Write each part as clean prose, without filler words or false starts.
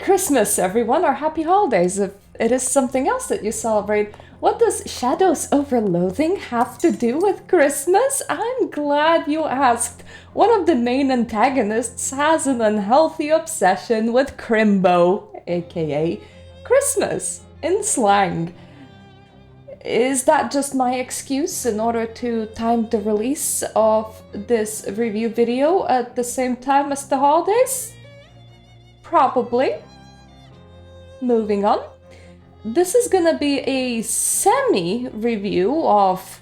Christmas, everyone, or Happy Holidays if it is something else that you celebrate. What does Shadows over Loathing have to do with Christmas? I'm glad you asked. One of the main antagonists has an unhealthy obsession with Crimbo, aka Christmas, in slang. Is that just my excuse in order to time the release of this review video at the same time as the holidays? Probably. Moving on. This is gonna be a semi-review of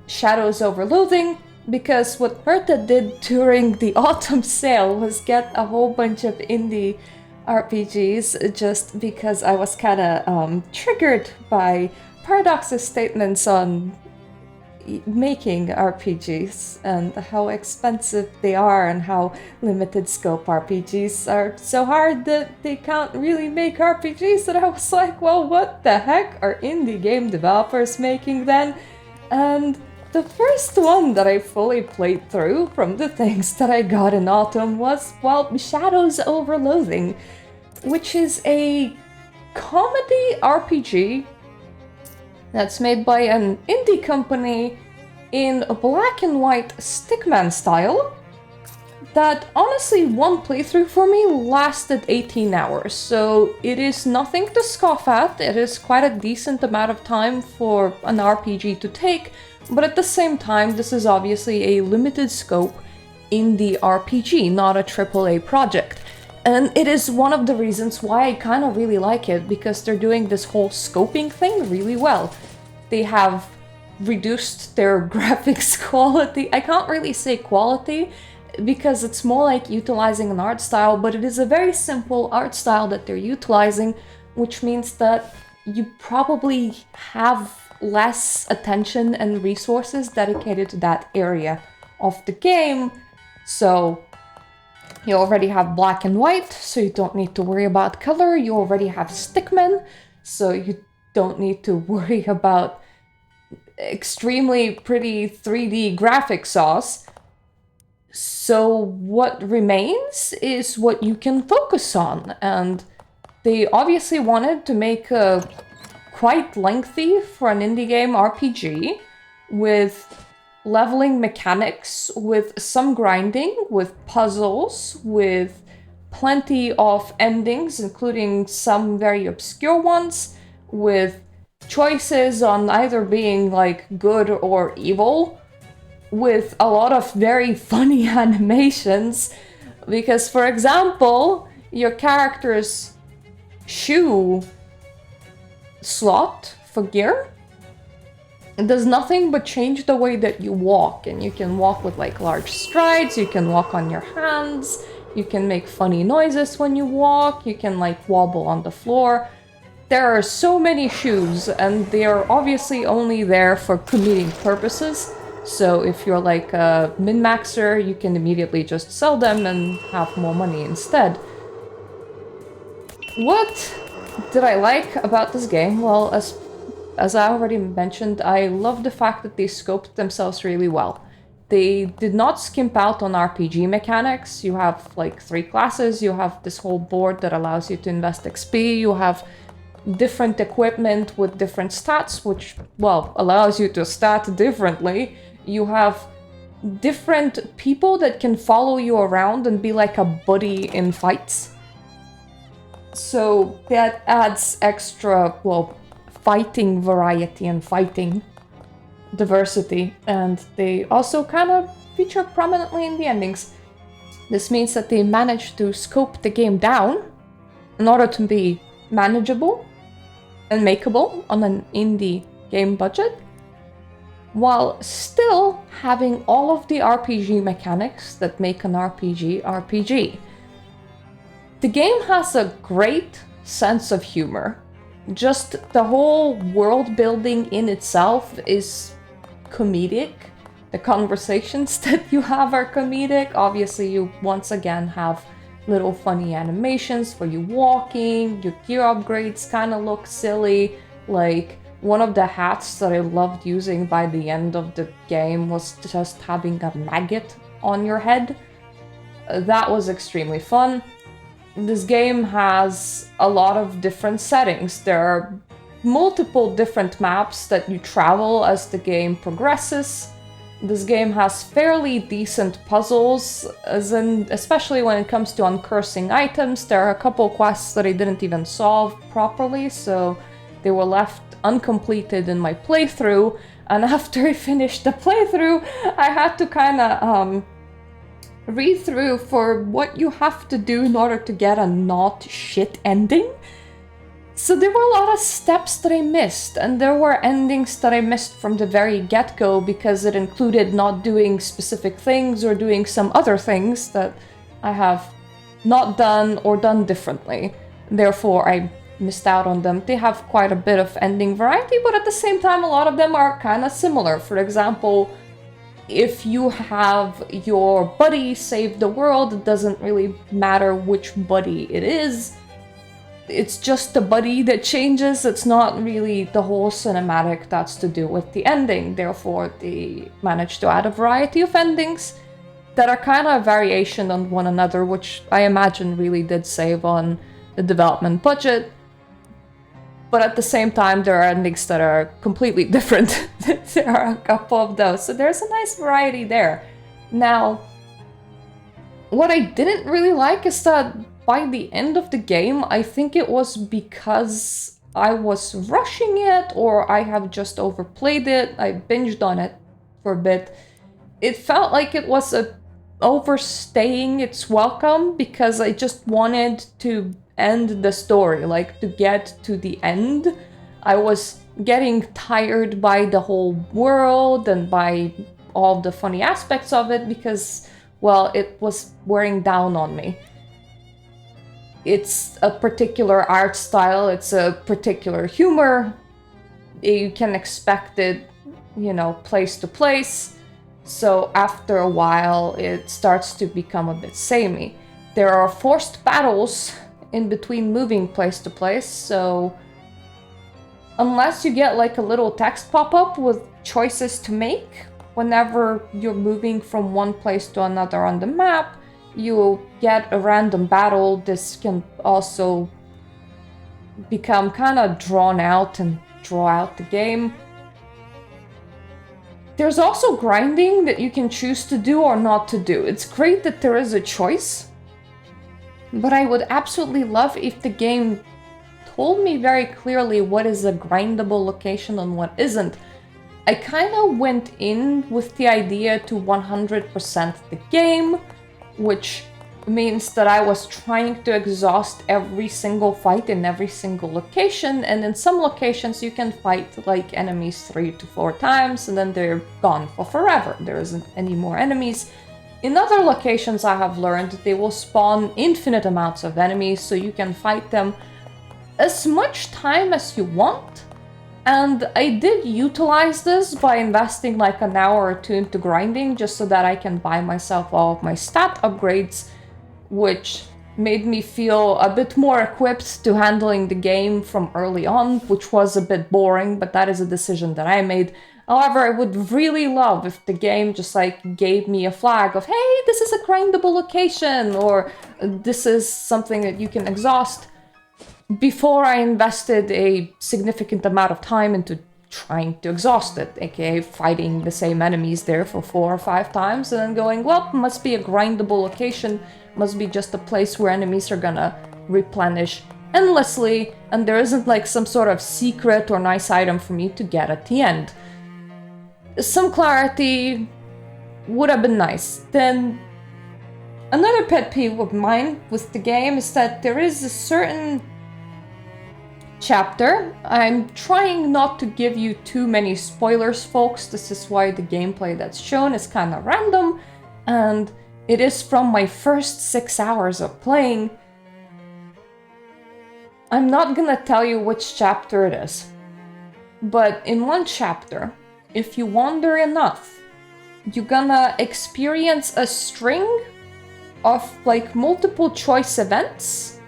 Shadows over Loathing, because what Mirta did during the autumn sale was get a whole bunch of indie RPGs just because I was kinda triggered by Paradox's statements on making RPGs and how expensive they are and how limited scope RPGs are so hard that they can't really make RPGs, and I was like, well, what the heck are indie game developers making then? And the first one that I fully played through from the things that I got in autumn was, well, Shadows over Loathing, which is a comedy RPG that's made by an indie company in a black and white stickman style that honestly one playthrough for me lasted 18 hours, so it is nothing to scoff at. It is quite a decent amount of time for an RPG to take, but at the same time this is obviously a limited scope indie RPG, not a AAA project. And it is one of the reasons why I kind of really like it, because they're doing this whole scoping thing really well. They have reduced their graphics quality. I can't really say quality, because it's more like utilizing an art style, but it is a very simple art style that they're utilizing, which means that you probably have less attention and resources dedicated to that area of the game. So you already have black and white, so you don't need to worry about color. You already have stickmen, so you don't need to worry about extremely pretty 3D graphic sauce. So what remains is what you can focus on, and they obviously wanted to make a quite lengthy for an indie game RPG with leveling mechanics, with some grinding, with puzzles, with plenty of endings, including some very obscure ones, with choices on either being like good or evil, with a lot of very funny animations, because for example, your character's shoe slot for gear, it does nothing but change the way that you walk, and you can walk with like large strides, you can walk on your hands, you can make funny noises when you walk, you can like wobble on the floor. There are so many shoes, and they are obviously only there for comedic purposes, so if you're like a min-maxer, you can immediately just sell them and have more money instead. What did I like about this game? Well, as I already mentioned, I love the fact that they scoped themselves really well. They did not skimp out on RPG mechanics. You have like 3 classes, you have this whole board that allows you to invest XP, you have different equipment with different stats, which, well, allows you to stat differently. You have different people that can follow you around and be like a buddy in fights. So that adds extra, well, fighting variety and fighting diversity, and they also kind of feature prominently in the endings. This means that they managed to scope the game down in order to be manageable and makeable on an indie game budget, while still having all of the RPG mechanics that make an RPG. The game has a great sense of humor. Just the whole world building in itself is comedic. The conversations that you have are comedic. Obviously, you once again have little funny animations for you walking. Your gear upgrades kind of look silly. Like, one of the hats that I loved using by the end of the game was just having a maggot on your head. That was extremely fun. this game has a lot of different settings. There are multiple different maps that you travel as the game progresses. This game has fairly decent puzzles, especially when it comes to uncursing items. There are a couple quests that I didn't even solve properly, so they were left uncompleted in my playthrough. And after I finished the playthrough, I had to kind of read through for what you have to do in order to get a not shit ending. So there were a lot of steps that I missed, and there were endings that I missed from the very get-go because it included not doing specific things or doing some other things that I have not done or done differently. Therefore, I missed out on them. They have quite a bit of ending variety, but at the same time, a lot of them are kind of similar. For example, if you have your buddy save the world, it doesn't really matter which buddy it is. It's just the buddy that changes. It's not really the whole cinematic that's to do with the ending. Therefore, they managed to add a variety of endings that are kind of a variation on one another, which I imagine really did save on the development budget. But at the same time, there are endings that are completely different. There are a couple of those, so there's a nice variety there. Now, what I didn't really like is that by the end of the game, I think it was because I was rushing it or I have just overplayed it, I binged on it for a bit. It felt like it was overstaying its welcome because I just wanted to end the story, like to get to the end. I was getting tired by the whole world and by all the funny aspects of it because, well, it was wearing down on me. It's a particular art style, it's a particular humor. You can expect it, place to place. So after a while, it starts to become a bit samey. There are forced battles in between moving place to place, so unless you get like a little text pop-up with choices to make whenever you're moving from one place to another on the map, you get a random battle. This can also become kind of drawn out and draw out the game. There's also grinding that you can choose to do or not to do. It's great that there is a choice, but I would absolutely love if the game told me very clearly what is a grindable location and what isn't. I kind of went in with the idea to 100% the game, which means that I was trying to exhaust every single fight in every single location, and in some locations you can fight like enemies 3 to 4 times and then they're gone for forever. There isn't any more enemies. In other locations I have learned they will spawn infinite amounts of enemies, so you can fight them as much time as you want. And I did utilize this by investing like an hour or two into grinding just so that I can buy myself all of my stat upgrades, which made me feel a bit more equipped to handling the game from early on, which was a bit boring, but that is a decision that I made. However, I would really love if the game just like gave me a flag of, hey, this is a grindable location, or this is something that you can exhaust, before I invested a significant amount of time into trying to exhaust it, aka fighting the same enemies there for 4 or 5 times and then going, well, must be a grindable location, must be just a place where enemies are gonna replenish endlessly, and there isn't like some sort of secret or nice item for me to get at the end. Some clarity would have been nice. Then another pet peeve of mine with the game is that there is a certain chapter. I'm trying not to give you too many spoilers, folks. This is why the gameplay that's shown is kind of random, and it is from my first 6 hours of playing. I'm not gonna tell you which chapter it is, but in one chapter, if you wander enough, you're gonna experience a string of like multiple choice events,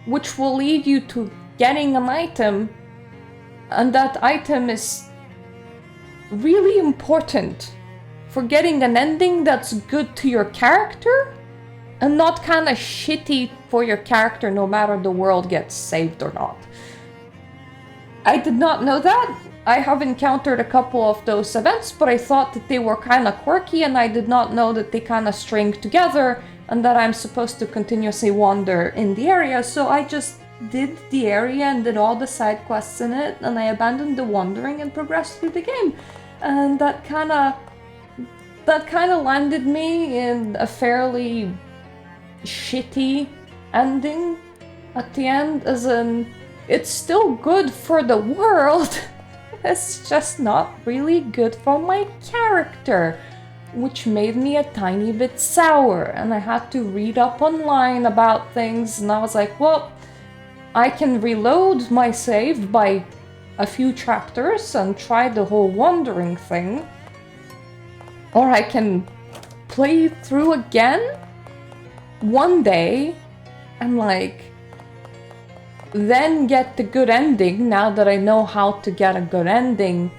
which will lead you to getting an item, and that item is really important for getting an ending that's good to your character and not kind of shitty for your character no matter the world gets saved or not. I did not know that. I have encountered a couple of those events, but I thought that they were kind of quirky, and I did not know that they kind of string together and that I'm supposed to continuously wander in the area. So I just did the area and did all the side quests in it, and I abandoned the wandering and progressed through the game. And that kind of landed me in a fairly shitty ending at the end, as in, it's still good for the world, it's just not really good for my character, which made me a tiny bit sour, and I had to read up online about things, and I was like, well, I can reload my save by a few chapters and try the whole wandering thing, or I can play through again one day and like then get the good ending now that I know how to get a good ending.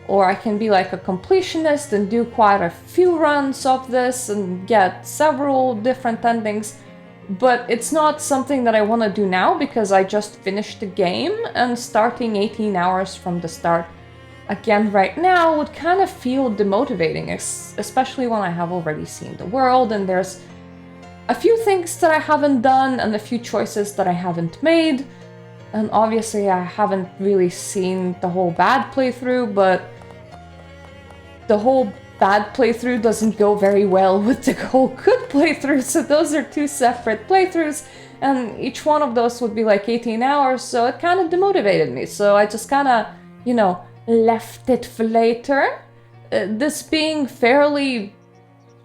Or I can be like a completionist and do quite a few runs of this and get several different endings. But it's not something that I want to do now because I just finished the game, and starting 18 hours from the start again right now would kind of feel demotivating, especially when I have already seen the world and there's a few things that I haven't done and a few choices that I haven't made. And obviously I haven't really seen the whole bad playthrough, but the whole bad playthrough doesn't go very well with the whole good playthrough, so those are two separate playthroughs, and each one of those would be like 18 hours, so it kind of demotivated me. So I just kind of, you know, left it for later. This being fairly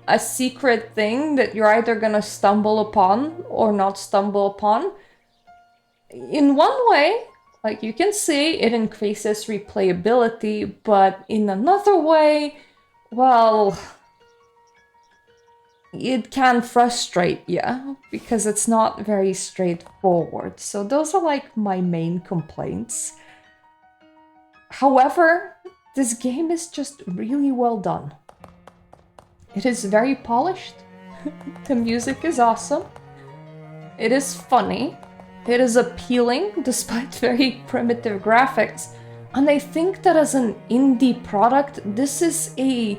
a secret thing that you're either gonna stumble upon or not stumble upon. In one way, like you can see, it increases replayability, but in another way, well, it can frustrate you because it's not very straightforward. So those are like my main complaints. However, this game is just really well done. It is very polished. The music is awesome. It is funny. It is appealing despite very primitive graphics. And I think that as an indie product, this is a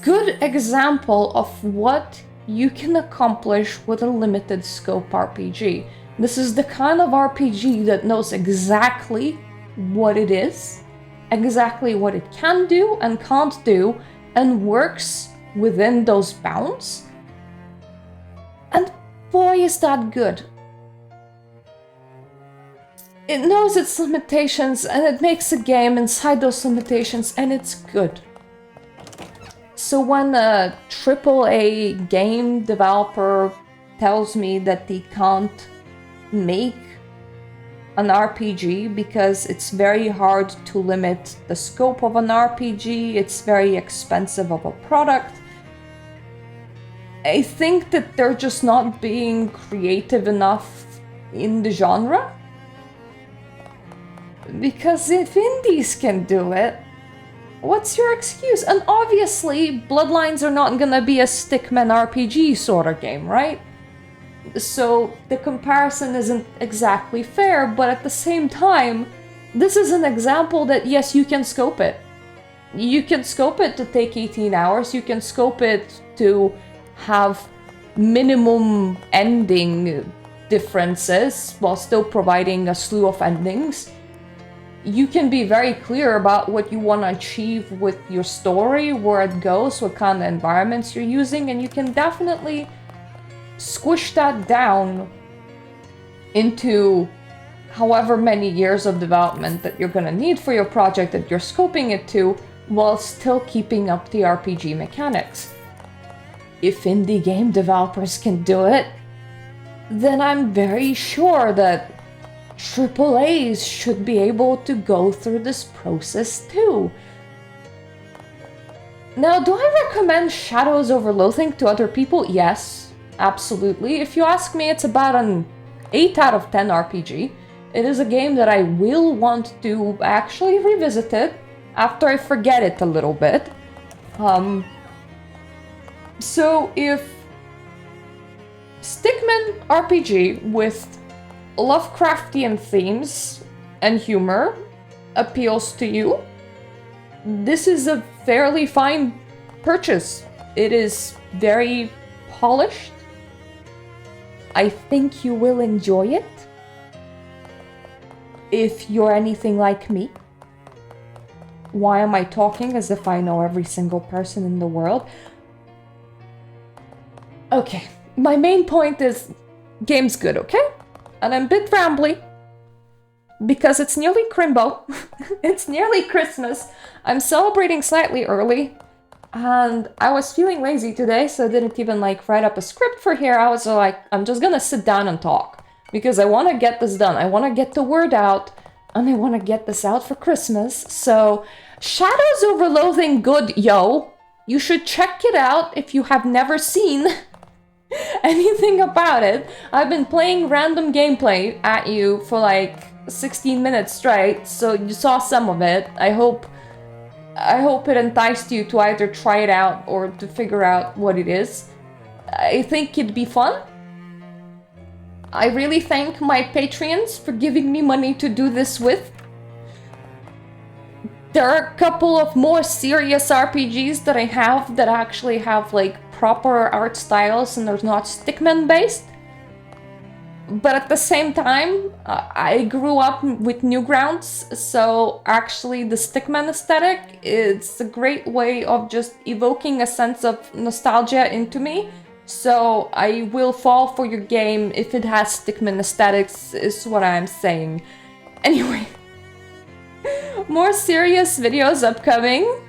good example of what you can accomplish with a limited scope RPG. This is the kind of RPG that knows exactly what it is, exactly what it can do and can't do, and works within those bounds. And boy, is that good. It knows its limitations and it makes a game inside those limitations, and it's good. So when a AAA game developer tells me that they can't make an RPG because it's very hard to limit the scope of an RPG, it's very expensive of a product, I think that they're just not being creative enough in the genre. Because if indies can do it, what's your excuse? And obviously, Bloodlines are not gonna be a stickman RPG sort of game, right? So the comparison isn't exactly fair, but at the same time, this is an example that yes, you can scope it. You can scope it to take 18 hours, you can scope it to have minimum ending differences while still providing a slew of endings. You can be very clear about what you want to achieve with your story, where it goes, what kind of environments you're using, and you can definitely squish that down into however many years of development that you're going to need for your project that you're scoping it to, while still keeping up the RPG mechanics. If indie game developers can do it, then I'm very sure that AAAs should be able to go through this process too. Now, do I recommend Shadows over Loathing to other people? Yes, absolutely. If you ask me, it's about an 8 out of 10 RPG. It is a game that I will want to actually revisit it after I forget it a little bit. So if Stickman RPG with Lovecraftian themes and humor appeals to you, this is a fairly fine purchase. It is very polished. I think you will enjoy it. If you're anything like me. Why am I talking as if I know every single person in the world? Okay, my main point is game's good, okay? And I'm a bit rambly because it's nearly Crimbo. It's nearly Christmas. I'm celebrating slightly early and I was feeling lazy today, so I didn't even like write up a script for here. I was like, I'm just gonna sit down and talk because I want to get this done. I want to get the word out and I want to get this out for Christmas. So Shadows over Loathing good, yo. You should check it out if you have never seen anything about it. I've been playing random gameplay at you for like 16 minutes straight, so you saw some of it. I hope it enticed you to either try it out or to figure out what it is. I think it'd be fun. I really thank my Patreons for giving me money to do this with. There are a couple of more serious RPGs that I have that actually have like proper art styles and they're not stickman based. But at the same time, I grew up with Newgrounds, so actually the stickman aesthetic is a great way of just evoking a sense of nostalgia into me. So I will fall for your game if it has stickman aesthetics, is what I'm saying. Anyway, more serious videos upcoming.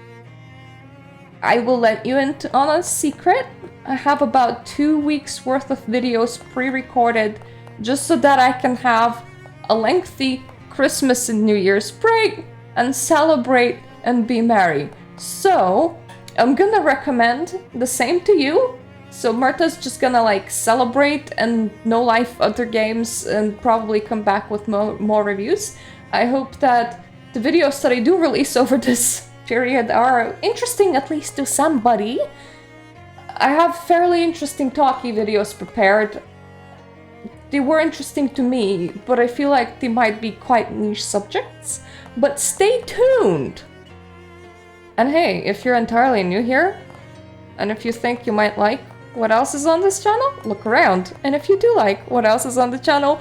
I will let you in on a secret. I have about 2 weeks worth of videos pre-recorded just so that I can have a lengthy Christmas and New Year's break and celebrate and be merry. So I'm gonna recommend the same to you. So Mirta's just gonna like celebrate and no life other games and probably come back with more reviews. I hope that the videos that I do release over this period are interesting at least to somebody. I have fairly interesting talky videos prepared. They were interesting to me, but I feel like they might be quite niche subjects. But stay tuned! And hey, if you're entirely new here, and if you think you might like what else is on this channel, look around. And if you do like what else is on the channel,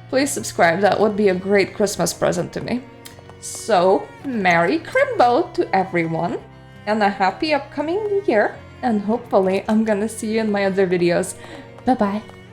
please subscribe. That would be a great Christmas present to me. So, Merry Crimbo to everyone, and a happy upcoming new year, and hopefully I'm gonna see you in my other videos. Bye bye!